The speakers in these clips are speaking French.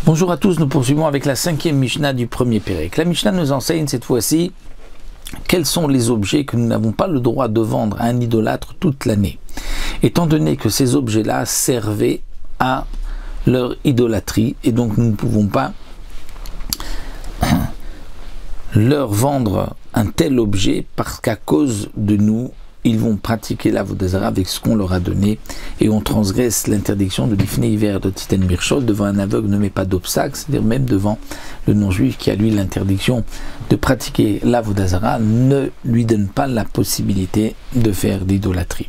Bonjour à tous, nous poursuivons avec la 5e Mishnah du premier Pérec. La Mishnah nous enseigne cette fois-ci quels sont les objets que nous n'avons pas le droit de vendre à un idolâtre toute l'année, étant donné que ces objets-là servaient à leur idolâtrie et donc nous ne pouvons pas leur vendre un tel objet parce qu'à cause de nous, ils vont pratiquer l'avodat zara avec ce qu'on leur a donné et on transgresse l'interdiction de l'ifné hiver de Titen Birchot devant un aveugle ne met pas d'obstacle, c'est-à-dire même devant le non-juif qui a lui l'interdiction de pratiquer l'avodat zara ne lui donne pas la possibilité de faire d'idolâtrie.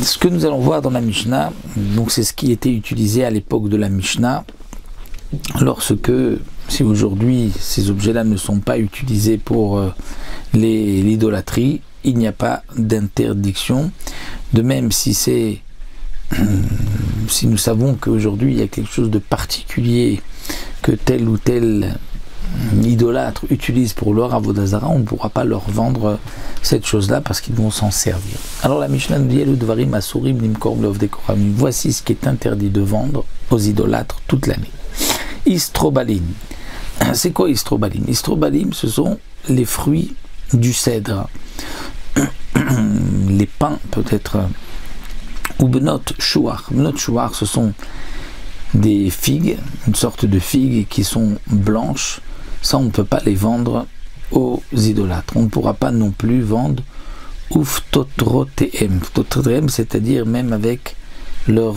Ce que nous allons voir dans la Mishnah, donc c'est ce qui était utilisé à l'époque de la Mishnah lorsque, si aujourd'hui ces objets-là ne sont pas utilisés pour l'idolâtrie, il n'y a pas d'interdiction. De même, si nous savons qu'aujourd'hui il y a quelque chose de particulier que tel ou tel idolâtre utilise pour leur avodat zara, on ne pourra pas leur vendre cette chose-là parce qu'ils vont s'en servir. Alors la Mishnah nous dit le dvarim asurim nimkor be'ovdei kohanim. Voici ce qui est interdit de vendre aux idolâtres toute l'année. Istrobalim. C'est quoi Istrobalim? Istrobalim, ce sont les fruits du cèdre, les pins peut-être, ou benot chouar. Benot chouar, ce sont des figues, une sorte de figues qui sont blanches. Ça, on ne peut pas les vendre aux idolâtres. On ne pourra pas non plus vendre uftotrotem. Uftotrotem, c'est-à-dire même avec leur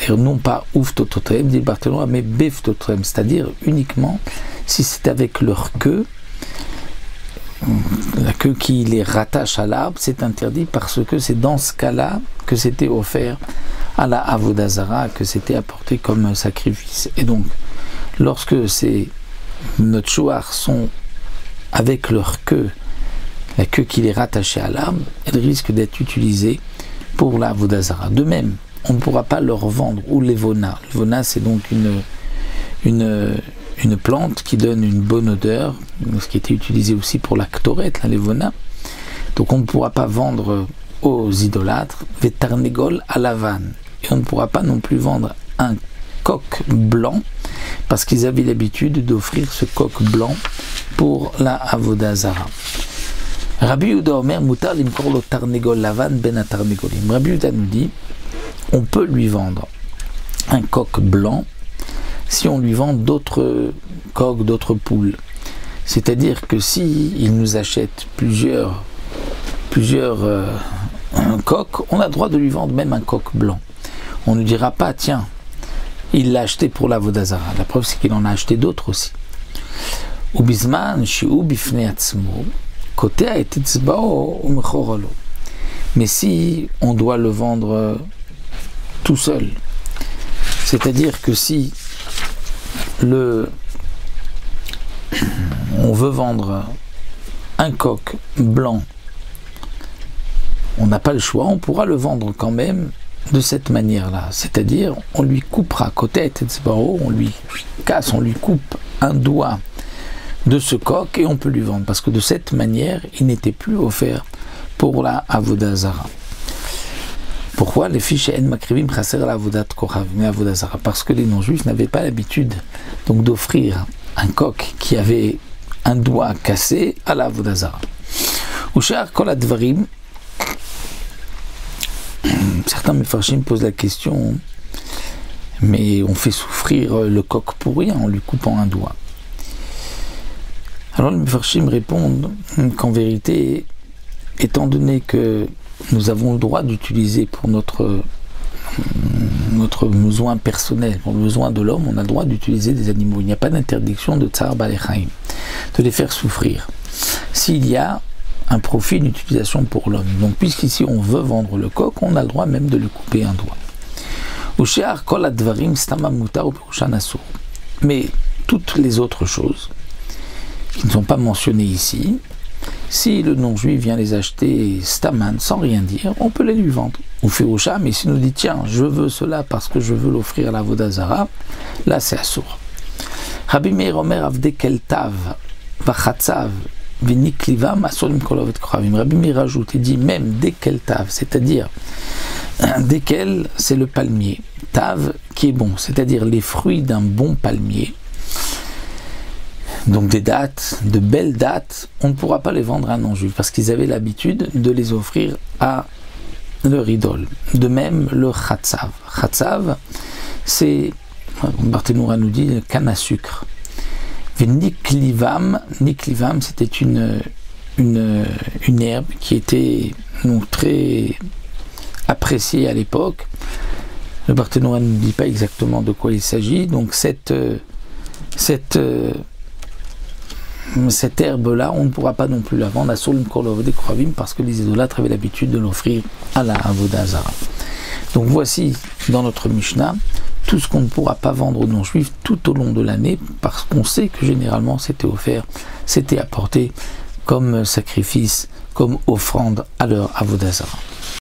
non pas uftotrotem, dit Barthélémy, mais beftotrotem, c'est-à-dire uniquement si c'est avec leur queue. La queue qui les rattache à l'arbre, c'est interdit parce que c'est dans ce cas-là que c'était offert à la avodah zara, que c'était apporté comme un sacrifice. Et donc, lorsque ces notchouars sont avec leur queue, la queue qui les rattachait à l'arbre, elle risque d'être utilisée pour la avodah zara. De même, on ne pourra pas leur vendre ou l'evona. L'evona, c'est donc une plante qui donne une bonne odeur, ce qui était utilisé aussi pour la ktoret, l'evona. Donc on ne pourra pas vendre aux idolâtres vetarnegol à lavane. Et on ne pourra pas non plus vendre un coq blanc, parce qu'ils avaient l'habitude d'offrir ce coq blanc pour la avodah zara. Rabbi Yehuda Omer mutar limkor lo tarnegol lavan ben atarnegolim. Rabbi Yehuda nous dit, on peut lui vendre un coq blanc si on lui vend d'autres coqs, d'autres poules. C'est-à-dire que si il nous achète plusieurs coqs, on a le droit de lui vendre même un coq blanc. On ne dira pas, tiens, il l'a acheté pour l'avodah zara. La preuve, c'est qu'il en a acheté d'autres aussi. Ubizman shi'u bifnei atzmo, kotea et etzba'o umechorolo. Mais si on doit le vendre tout seul, c'est-à-dire que si on veut vendre un coq blanc, on n'a pas le choix, on pourra le vendre quand même de cette manière-là, c'est-à-dire on lui coupera côté etzbao, on lui casse, on lui coupe un doigt de ce coq et on peut lui vendre, parce que de cette manière, il n'était plus offert pour la avodah zara. Pourquoi les fiches en makrivim chaser la avodat zara? Parce que les non-juifs n'avaient pas l'habitude donc d'offrir un coq qui avait un doigt cassé à la avodah zara. Ushar kol advarim. Certains mefarshim posent la question, mais on fait souffrir le coq pour rien en lui coupant un doigt. Alors les mefarshim répondent qu'en vérité, étant donné que nous avons le droit d'utiliser pour notre besoin personnel, pour le besoin de l'homme, on a le droit d'utiliser des animaux. Il n'y a pas d'interdiction de tsar balechaim, de les faire souffrir. S'il y a un profit d'utilisation pour l'homme. Donc puisqu'ici on veut vendre le coq, on a le droit même de lui couper un doigt. Mais toutes les autres choses qui ne sont pas mentionnées ici, si le non-juif vient les acheter staman, sans rien dire, on peut les lui vendre. Ou fait au chat, mais s'il nous dit, tiens, je veux cela parce que je veux l'offrir à la avodah zara, là c'est assour. Rabbi Meir Omer avde keltav, vachatzav, viniklivam, asorim kolovet koravim. Rabbi Meir rajoute et dit, même des keltav, c'est-à-dire desquels c'est le palmier, Tav, qui est bon, c'est-à-dire les fruits d'un bon palmier. Donc des dattes, de belles dattes, on ne pourra pas les vendre à un non-juif parce qu'ils avaient l'habitude de les offrir à leur idole. De même, le Khatsav. Khatsav, c'est, Barthénoura nous dit, le canne à sucre. Niklivam, c'était une herbe qui était donc très appréciée à l'époque. Le Barthénoura ne dit pas exactement de quoi il s'agit. Donc cette herbe-là, on ne pourra pas non plus la vendre à Solim Korlov des Krovim parce que les idolâtres avaient l'habitude de l'offrir à la Avodah Zara. Donc voici dans notre Mishnah tout ce qu'on ne pourra pas vendre aux non-juifs tout au long de l'année parce qu'on sait que généralement c'était offert, c'était apporté comme sacrifice, comme offrande à leur Avodah Zara.